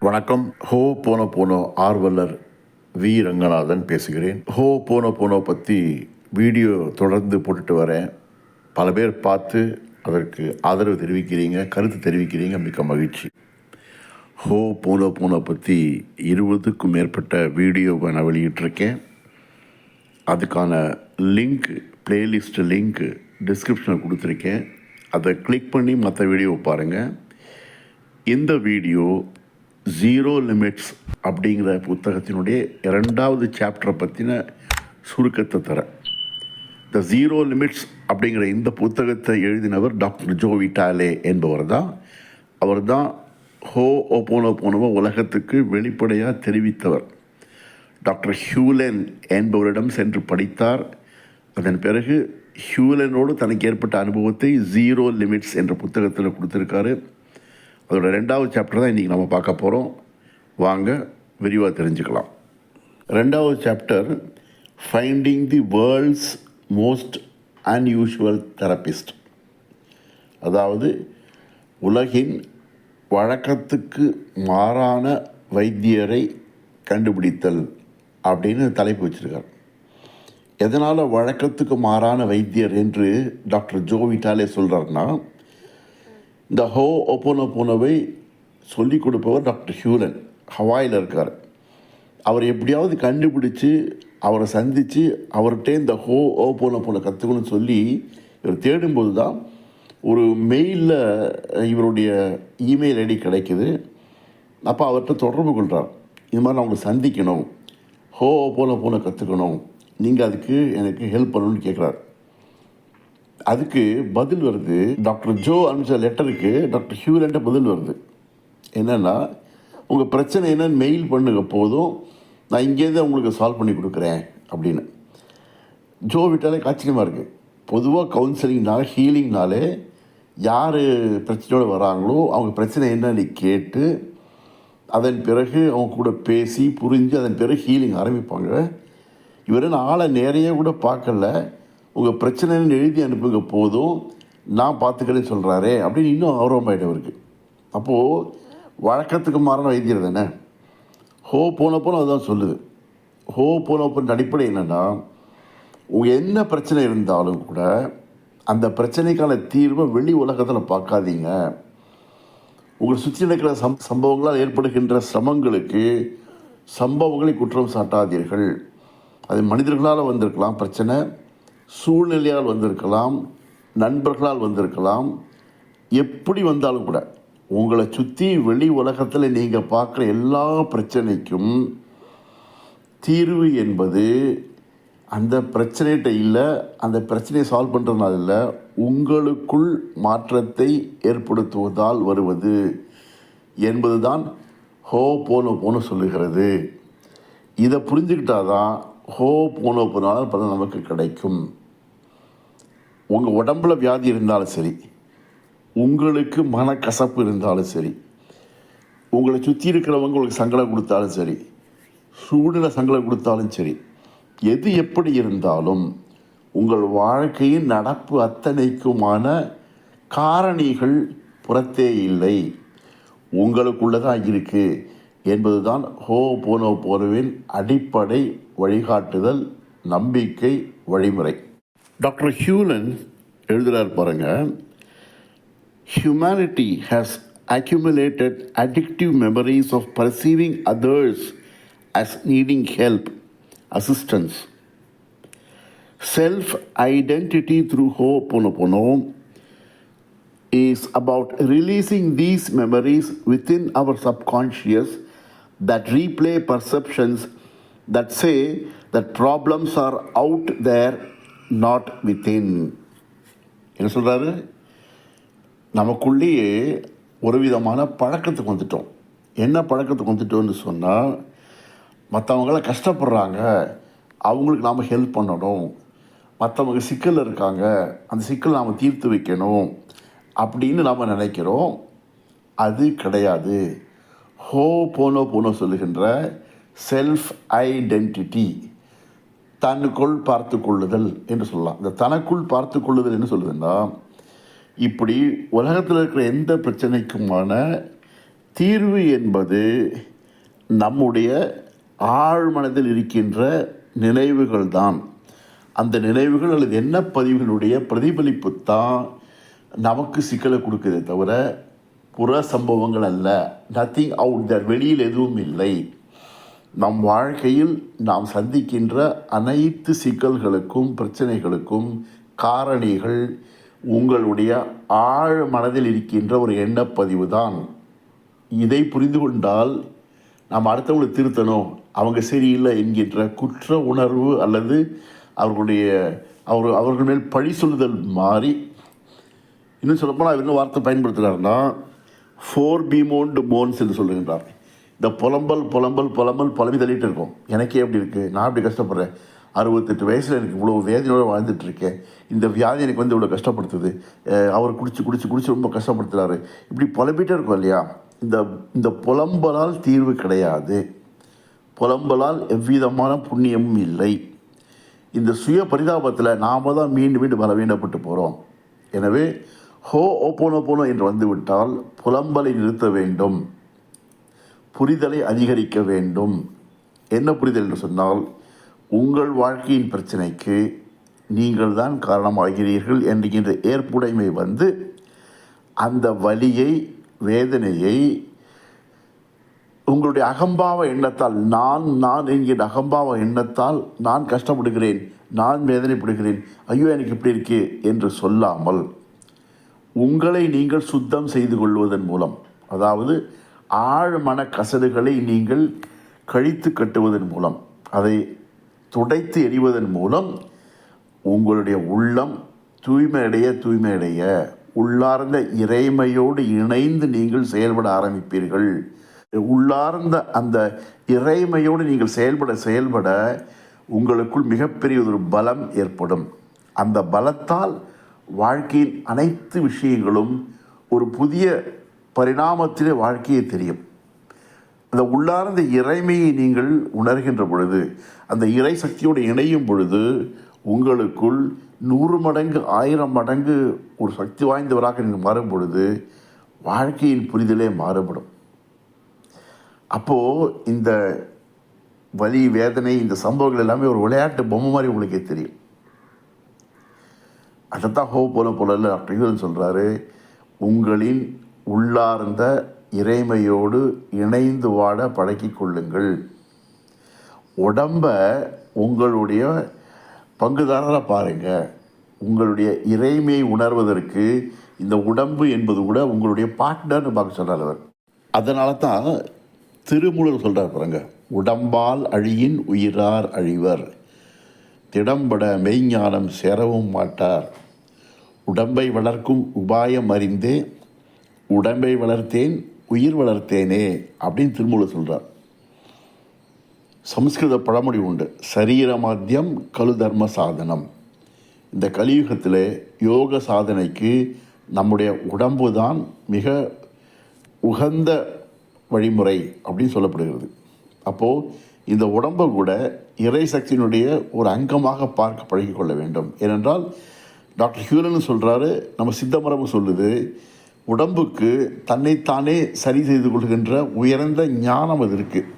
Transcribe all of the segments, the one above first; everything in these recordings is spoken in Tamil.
வணக்கம். ஹோ போனோ போனோ ஆர்வலர் வி ரங்கநாதன் பேசுகிறேன். ஹோ போனோ போனோ பற்றி வீடியோ தொடர்ந்து போட்டுட்டு வரேன். பல பேர் பார்த்து அதற்கு ஆதரவு தெரிவிக்கிறீங்க, கருத்து தெரிவிக்கிறீங்க, மிக்க மகிழ்ச்சி. ஹோ போனோ போனோ பற்றி 20க்கும் மேற்பட்ட வீடியோவை நான் வெளியிட்டிருக்கேன். அதுக்கான லிங்க், பிளேலிஸ்ட் லிங்க் டிஸ்கிரிப்ஷனில் கொடுத்துருக்கேன். அதை கிளிக் பண்ணி மற்ற வீடியோவை பாருங்கள். இந்த வீடியோ ஜீரோ லிமிட்ஸ் அப்படிங்கிற புத்தகத்தினுடைய 2வது சாப்டரை பற்றின சுருக்கத்தை தரேன். த ஜீரோ லிமிட்ஸ் அப்படிங்கிற இந்த புத்தகத்தை எழுதினவர் டாக்டர் ஜோ விட்டாலே என்பவர் தான். அவர் தான் ஹோ போனோ போனோவை உலகத்துக்கு வெளிப்படையாக தெரிவித்தவர். டாக்டர் ஹியூலன் என்பவரிடம் சென்று படித்தார். அதன் பிறகு ஹியூலனோடு தனக்கு ஏற்பட்ட அனுபவத்தை ஜீரோ லிமிட்ஸ் என்ற புத்தகத்தில் கொடுத்துருக்காரு. அதோட 2வது சாப்டர் தான் இன்றைக்கி நம்ம பார்க்க போகிறோம். வாங்க விரிவாக தெரிஞ்சுக்கலாம். 2வது சாப்டர், ஃபைண்டிங் தி வேர்ல்ட்ஸ் மோஸ்ட் அன்யூஷுவல் தெரபிஸ்ட். அதாவது உலகின் வழக்கத்துக்கு மாறான வைத்தியரை கண்டுபிடித்தல் அப்படின்னு தலைப்பு வச்சுருக்கார். எதனால் வழக்கத்துக்கு மாறான வைத்தியர் என்று டாக்டர் ஜோ விட்டாலே சொல்கிறாருன்னா, இந்த ஹோ ஓப்போனோ போனோவை சொல்லிக் கொடுப்பவர் டாக்டர் ஹியூலன் ஹவாயில் இருக்கார். அவர் எப்படியாவது கண்டுபிடிச்சி அவரை சந்தித்து அவர்கிட்ட இந்த ஹோ ஓப்போனோ போனோ கற்றுக்கணும்னு சொல்லி இவர் தேடும்போது தான் ஒரு மெயிலில் இவருடைய இமெயில் ஐடி கிடைக்குது. அப்போ அவர்கிட்ட தொடர்பு கொள்கிறார். இது மாதிரி நான் உங்களை சந்திக்கணும், ஹோ ஓப்போனோ போனோ கற்றுக்கணும், நீங்கள் அதுக்கு எனக்கு ஹெல்ப் பண்ணணும்னு கேட்குறாரு. அதுக்கு பதில் வருது, டாக்டர் ஜோ அனுப்பிச்ச லெட்டருக்கு டாக்டர் ஹியூலன்ட்ட பதில் வருது. என்னென்னா, உங்கள் பிரச்சனை என்னன்னு மெயில் பண்ணுங்க, போதும் நான் இங்கேருந்து உங்களுக்கு சால்வ் பண்ணி கொடுக்குறேன் அப்படின்னு. ஜோ விட்டாலே ஆச்சரியமாக இருக்குது. பொதுவாக கவுன்சிலிங்னாலே, ஹீலிங்னாலே யார் பிரச்சனையோடு வராங்களோ அவங்க பிரச்சனை என்னன்னு கேட்டு அதன் பிறகு அவங்க கூட பேசி புரிஞ்சு அதன் பிறகு ஹீலிங் ஆரம்பிப்பாங்க. இவர் ஆளை நிறைய கூட பார்க்கல, உங்கள் பிரச்சனைன்னு எழுதி அனுப்புங்க, போதும் நான் பார்த்துக்கிறேன்னு சொல்கிறாரே அப்படின்னு இன்னும் ஆர்வமாயிட்டு இருக்குது. அப்போது வழக்கத்துக்கு மாறான வைத்தியர் தானே. ஹோ போனப்போன்னு அதுதான் சொல்லுது. ஹோ போனப்போன்ற அடிப்படை என்னென்னா, உங்கள் என்ன பிரச்சனை இருந்தாலும் கூட அந்த பிரச்சனைக்கான தீர்வை வெளி உலகத்தில் பார்க்காதீங்க. உங்களை சுற்றி நடக்கிற சம்பவங்களால் ஏற்படுகின்ற சிரமங்களுக்கு சம்பவங்களை குற்றம் சாட்டாதீர்கள். அது மனிதர்களால் வந்திருக்கலாம் பிரச்சனை, சூழ்நிலையால் வந்திருக்கலாம், நண்பர்களால் வந்திருக்கலாம். எப்படி வந்தாலும் கூட உங்களை சுற்றி வெளி உலகத்தில் நீங்கள் பார்க்குற எல்லா பிரச்சனைக்கும் தீர்வு என்பது அந்த பிரச்சனைகிட்ட இல்லை, அந்த பிரச்சனையை சால்வ் பண்ணுறதுனால இல்லை, உங்களுக்குள் மாற்றத்தை ஏற்படுத்துவதால் வருவது என்பது தான் ஹோ போனோ போனோ சொல்லுகிறது. இதை புரிஞ்சுக்கிட்டாதான் ஹோ போனோ போனால் பலன் நமக்கு கிடைக்கும். உங்கள் உடம்புல வியாதி இருந்தாலும் சரி, உங்களுக்கு மனக்கசப்பு இருந்தாலும் சரி, உங்களை சுற்றி இருக்கிறவங்க உங்களுக்கு சங்கடம் கொடுத்தாலும் சரி, சூழ்நிலை சங்கடம் கொடுத்தாலும் சரி, எது எப்படி இருந்தாலும் உங்கள் வாழ்க்கையின் நடப்பு அத்தனைக்குமான காரணிகள் புறத்தே இல்லை, உங்களுக்குள்ளே தான் இருக்குது என்பது தான் ஹோ போனோ போனோவின் அடிப்படை வழிகாட்டுதல், நம்பிக்கை, வழிமுறை. டாக்டர் ஹியூலன் எழுதுகிறார் பாருங்க, humanity has accumulated addictive memories of perceiving others as needing help, assistance. Self-identity through Ho'oponopono is about releasing these memories within our subconscious that replay perceptions that say that problems are out there, not within. என்ன சொல்கிறாரு? நமக்குள்ளேயே ஒரு விதமான பழக்கத்துக்கு வந்துட்டோம். என்ன பழக்கத்துக்கு வந்துட்டோன்னு சொன்னால், மற்றவங்கள கஷ்டப்படுறாங்க, அவங்களுக்கு நாம் ஹெல்ப் பண்ணணும், மற்றவங்க சிக்கலில் இருக்காங்க, அந்த சிக்கலை நாம் தீர்த்து வைக்கணும் அப்படின்னு நாம் நினைக்கிறோம். அது கிடையாது. ஹோ போனோ போனோ சொல்லுகின்ற செல்ஃப் ஐடென்டிட்டி, தனக்குள் பார்த்து கொள்ளுதல் என்று சொல்லலாம். இந்த தனக்குள் பார்த்து கொள்ளுதல் என்ன சொல்லுதுன்னா, இப்படி உலகத்தில் இருக்கிற எந்த பிரச்சனைக்குமான தீர்வு என்பது நம்முடைய ஆழ்மனதில் இருக்கின்ற நினைவுகள் தான். அந்த நினைவுகள் அல்லது எண்ண பதிவுகளுடைய பிரதிபலிப்பு தான் நமக்கு சிக்கலை கொடுக்குதே தவிர புற சம்பவங்கள் அல்ல. நத்திங் அவுட் தேர், வெளியில் எதுவும் இல்லை. நம் வாழ்க்கையில் நாம் சந்திக்கின்ற அனைத்து சிக்கல்களுக்கும் பிரச்சனைகளுக்கும் காரணிகள் உங்களுடைய ஆழ் மனதில் இருக்கின்ற ஒரு எண்ணப்பதிவு தான். இதை புரிந்து கொண்டால் நாம் அடுத்தவங்களை திருத்தணும், அவங்க சரியில்லை என்கின்ற குற்ற உணர்வு அல்லது அவர்கள் மேல் பழி சொல்லுதல் மாறி, இன்னும் சொல்லப்போனால் இன்னும் வார்த்தை பயன்படுத்துகிறாருன்னா ஃபோர் பீமோண்டு மோன்ஸ் என்று சொல்லுகின்றார். இந்த புலம்பி தள்ளிட்டு இருக்கோம். எனக்கே எப்படி இருக்குது, நான் அப்படி கஷ்டப்படுறேன், 68 வயசில் எனக்கு இவ்வளோ வேதனையோடு வாழ்ந்துட்டுருக்கேன், இந்த வியாதி எனக்கு இவ்வளோ கஷ்டப்படுத்துது, அவர் குடிச்சு ரொம்ப கஷ்டப்படுத்துகிறாரு, இப்படி புலம்பிகிட்டே இருக்கும் இல்லையா. இந்த புலம்பலால் தீர்வு கிடையாது. புலம்பலால் எவ்விதமான புண்ணியமும் இல்லை. இந்த சுய பரிதாபத்தில் நாம் தான் மீண்டும் பலவீனப்பட்டு போகிறோம். எனவே ஹோ ஓப்போனோபோனோ என்று வந்துவிட்டால் புலம்பலை நிறுத்த வேண்டும், புரிதலை அதிகரிக்க வேண்டும். என்ன புரிதல் என்று சொன்னால், உங்கள் வாழ்க்கையின் பிரச்சனைக்கு நீங்கள் தான் காரணமாகிறீர்கள் என்கின்ற ஏற்புடைமை வந்து அந்த வலியை, வேதனையை உங்களுடைய அகம்பாவ எண்ணத்தால், நான் என்கிற அகம்பாவ எண்ணத்தால் நான் கஷ்டப்படுகிறேன், நான் வேதனைப்படுகிறேன், ஐயோ எனக்கு இப்படி இருக்கே என்று சொல்லாமல் உங்களை நீங்கள் சுத்தம் செய்து கொள்வதன் மூலம், அதாவது ஆழ்மன கசடுகளை நீங்கள் கழித்து கட்டுவதன் மூலம், அதை துடைத்து எறிவதன் மூலம் உங்களுடைய உள்ளம் தூய்மையடைய உள்ளார்ந்த இறைமையோடு இணைந்து நீங்கள் செயல்பட ஆரம்பிப்பீர்கள். உள்ளார்ந்த அந்த இறைமையோடு நீங்கள் செயல்பட உங்களுக்குள் மிகப்பெரிய ஒரு பலம் ஏற்படும். அந்த பலத்தால் வாழ்க்கையின் அனைத்து விஷயங்களும் ஒரு புதிய பரிணாமத்திலே வாழ்க்கையை தெரியும். அந்த உள்ளார்ந்த இறைமையை நீங்கள் உணர்கின்ற பொழுது, அந்த இறை சக்தியோடு இணையும் பொழுது உங்களுக்குள் 100 மடங்கு 1000 மடங்கு ஒரு சக்தி வாய்ந்தவராக நீங்கள் மாறும் பொழுது வாழ்க்கையின் புரிதலே மாறுபடும். அப்போது இந்த வலி, வேதனை, இந்த சம்பவங்கள் எல்லாமே ஒரு விளையாட்டு பொம்மை மாதிரி உங்களுக்கே தெரியும். அதைத்தான் ஹோ போல டாக்டர் யூலன் சொல்கிறாரு, உங்களின் உள்ளார்ந்த இறைமையோடு இணைந்து வாழ பழக்கிக் கொள்ளுங்கள். உடம்ப உங்களுடைய பங்குதாரராக பாருங்கள். உங்களுடைய இறைமையை உணர்வதற்கு இந்த உடம்பு என்பது கூட உங்களுடைய பார்ட்னர்னு பார்க்க சொல்கிறார் அவர். அதனால தான் திருமூலர் சொல்கிறார் பாருங்க, உடம்பால் அழியின் உயிரார் அழிவர், திடம்பட மெய்ஞானம் சேரவும் மாட்டார், உடம்பை வளர்க்கும் உபாயம் அறிந்தே உடம்பை வளர்த்தேன் உயிர் வளர்த்தேனே அப்படின்னு திருமூலர் சொல்கிறார். சமஸ்கிருத பழமொழி உண்டு, சரீரமாத்தியம் கலு தர்ம சாதனம். இந்த கலியுகத்தில் யோக சாதனைக்கு நம்முடைய உடம்பு தான் மிக உகந்த வழிமுறை அப்படின்னு சொல்லப்படுகிறது. அப்போது இந்த உடம்பை கூட இறை சக்தியினுடைய ஒரு அங்கமாக பார்க்க பழகிக்கொள்ள வேண்டும். ஏனென்றால் டாக்டர் ஹியூலன் சொல்கிறாரு, நம்ம சித்தமரபு சொல்லுது, உடம்புக்கு தன்னைத்தானே சரி செய்து கொள்கின்ற உயர்ந்த ஞானம் அது இருக்குது.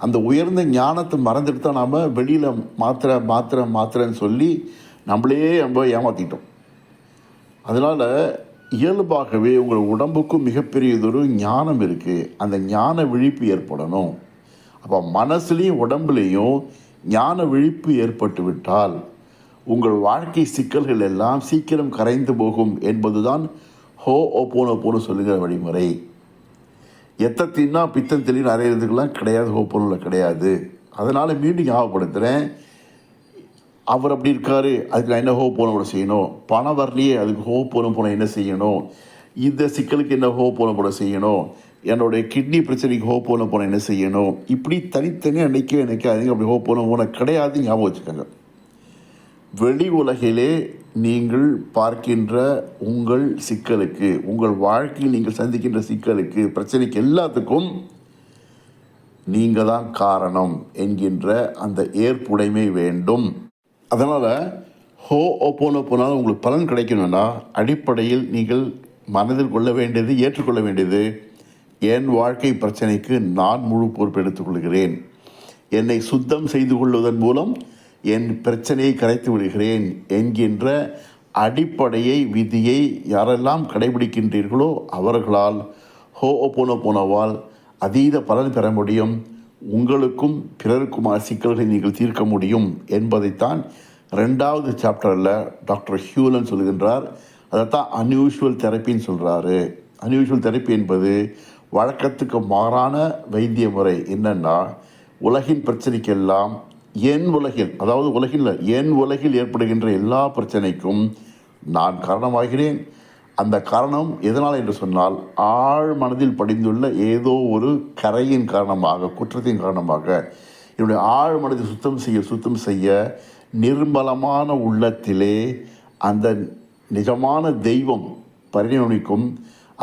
அந்த உயர்ந்த ஞானத்தை மறந்துட்டு தான் நாம் வெளியில் மாத்திரைன்னு சொல்லி நம்மளே நம்ம ஏமாற்றிட்டோம். அதனால் இயல்பாகவே உங்கள் உடம்புக்கும் மிகப்பெரியதொரு ஞானம் இருக்குது. அந்த ஞான விழிப்பு ஏற்படணும். அப்போ மனசுலேயும் உடம்புலேயும் ஞான விழிப்பு ஏற்பட்டு விட்டால் உங்கள் வாழ்க்கை சிக்கல்கள் எல்லாம் சீக்கிரம் கரைந்து போகும் என்பதுதான் ஹோ ஓப்போனோபோனோ சொல்லுகிற வழிமுறை. எத்தத்தின்னா பித்தம் தெளின்னு அறையிறதுக்கெல்லாம் கிடையாது, ஹோப்போனில் கிடையாது. அதனால் மீண்டும் ஞாபகப்படுத்துகிறேன், அவர் அப்படி இருக்கார், அதுக்கு நான் என்ன ஹோப்போனோட செய்யணும், பணம் வரலையே அதுக்கு ஹோப்போனோபோனோ என்ன செய்யணும், இந்த சிக்கலுக்கு என்ன ஹோப்போனோபோனோ செய்யணும், என்னுடைய கிட்னி பிரச்சனைக்கு ஹோப்போனோபோனோ என்ன செய்யணும், இப்படி தனித்தனியாக நினைக்காதீங்க. அப்படி ஹோப்போனோபோனோ கிடையாது, ஞாபகம் வச்சுக்கோங்க. வெளி உலகிலே நீங்கள் பார்க்கின்ற உங்கள் சிக்கலுக்கு, உங்கள் வாழ்க்கையில் நீங்கள் சந்திக்கின்ற சிக்கலுக்கு, பிரச்சனைக்கு எல்லாத்துக்கும் நீங்கள் தான் காரணம் என்கின்ற அந்த ஏற்புடைமை வேண்டும். அதனால் ஹோ ஓப்போனோபோனால் உங்களுக்கு பலன் கிடைக்கணும்னா அடிப்படையில் நீங்கள் மனதில் கொள்ள வேண்டியது, ஏற்றுக்கொள்ள வேண்டியது, என் வாழ்க்கை பிரச்சனைக்கு நான் முழு பொறுப்பு எடுத்துக்கொள்கிறேன். என்னை சுத்தம் செய்து கொள்வதன் மூலம் என் பிரச்சனையை கரைத்து விடுகிறேன் என்கின்ற அடிப்படையை, விதியை யாரெல்லாம் கடைபிடிக்கின்றீர்களோ அவர்களால் ஹோபோனோபோனோவால் அதீத பலன் பெற முடியும். உங்களுக்கும் பிறருக்குமான சிக்கல்களை நீங்கள் தீர்க்க முடியும் என்பதைத்தான் 2வது சாப்டரில் டாக்டர் ஹியூலன் சொல்கின்றார். அதைத்தான் அன்யூஷுவல் தெரப்பின்னு சொல்கிறாரு. அன்யூஷுவல் தெரப்பி என்பது வழக்கத்துக்கு மாறான வைத்திய முறை. என்னென்னா, உலகின் பிரச்சனைக்கெல்லாம் என் உலகில், அதாவது உலகில் என் உலகில் ஏற்படுகின்ற எல்லா பிரச்சனைக்கும் நான் காரணமாகிறேன். அந்த காரணம் எதனால் என்று சொன்னால், ஆழ் மனதில் படிந்துள்ள ஏதோ ஒரு கரையின் காரணமாக, குற்றத்தின் காரணமாக என்னுடைய ஆழ் மனதை சுத்தம் செய்ய நிர்மலமான உள்ளத்திலே அந்த நிஜமான தெய்வம் பரிணமிக்கும்.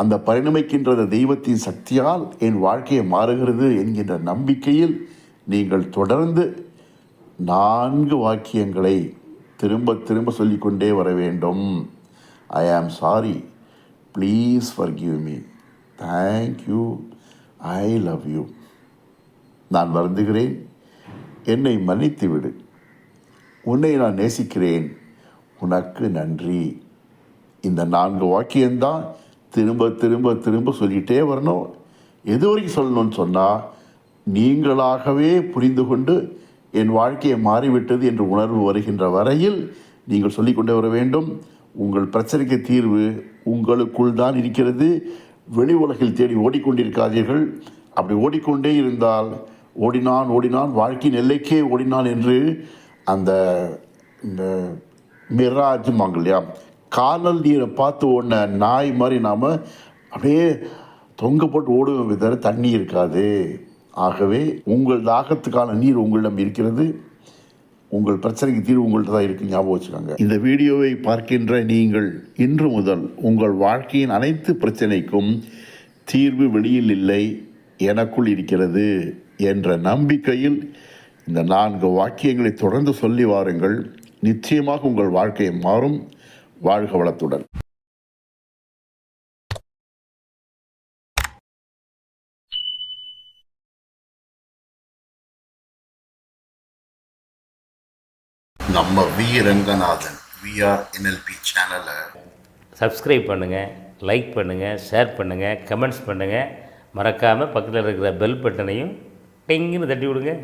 அந்த பரிணமிக்கின்ற அந்த தெய்வத்தின் சக்தியால் என் வாழ்க்கையை மாறுகிறது என்கின்ற நம்பிக்கையில் நீங்கள் தொடர்ந்து 4 வாக்கியங்களை திரும்ப திரும்ப சொல்லிக்கொண்டே வர வேண்டும். I am sorry, please forgive me, thank you, I love you, நான் வருந்துகிறேன், என்னை மன்னித்து விடு, உன்னை நான் நேசிக்கிறேன், உனக்கு நன்றி. இந்த 4 வாக்கியம்தான் திரும்ப திரும்ப திரும்ப சொல்லிகிட்டே வரணும். எது வரைக்கும் சொல்லணும்னு சொன்னால், நீங்களாகவே புரிந்து கொண்டு என் வாழ்க்கையை மாறிவிட்டது என்ற உணர்வு வருகின்ற வரையில் நீங்கள் சொல்லிக்கொண்டே வர வேண்டும். உங்கள் பிரச்சனைக்கு தீர்வு உங்களுக்குள் தான் இருக்கிறது. வெளி உலகில் தேடி ஓடிக்கொண்டிருக்காதீர்கள். அப்படி ஓடிக்கொண்டே இருந்தால், ஓடினான் வாழ்க்கையின் எல்லைக்கே ஓடினான் என்று அந்த இந்த மிராஜுமாங்க இல்லையா, காணல் நீரை பார்த்து ஓடின நாய் மாதிரி நாம் அப்படியே தொங்க போட்டு ஓடுவோம், தவிர தண்ணி இருக்காது. ஆகவே உங்கள் தாகத்துக்கான நீர் உங்களிடம் இருக்கிறது. உங்கள் பிரச்சனைக்கு தீர்வு உங்கள்கிட்ட தான் இருக்குது, ஞாபகம் வச்சுக்கோங்க. இந்த வீடியோவை பார்க்கின்ற நீங்கள் இன்று முதல் உங்கள் வாழ்க்கையின் அனைத்து பிரச்சனைக்கும் தீர்வு வெளியில் இல்லை, எனக்குள் இருக்கிறது என்ற நம்பிக்கையில் இந்த 4 வாக்கியங்களை தொடர்ந்து சொல்லி வாருங்கள். நிச்சயமாக உங்கள் வாழ்க்கை மாறும். வாழ்க வளத்துடன். நம்ம வி ரங்கநாதன் விஆர் NLP சேனலை சப்ஸ்கிரைப் பண்ணுங்கள், லைக் பண்ணுங்கள், ஷேர் பண்ணுங்கள், கமெண்ட்ஸ் பண்ணுங்கள். மறக்காமல் பக்கத்தில் இருக்கிற பெல் பட்டனையும் டிங்குன்னு தட்டி விடுங்க.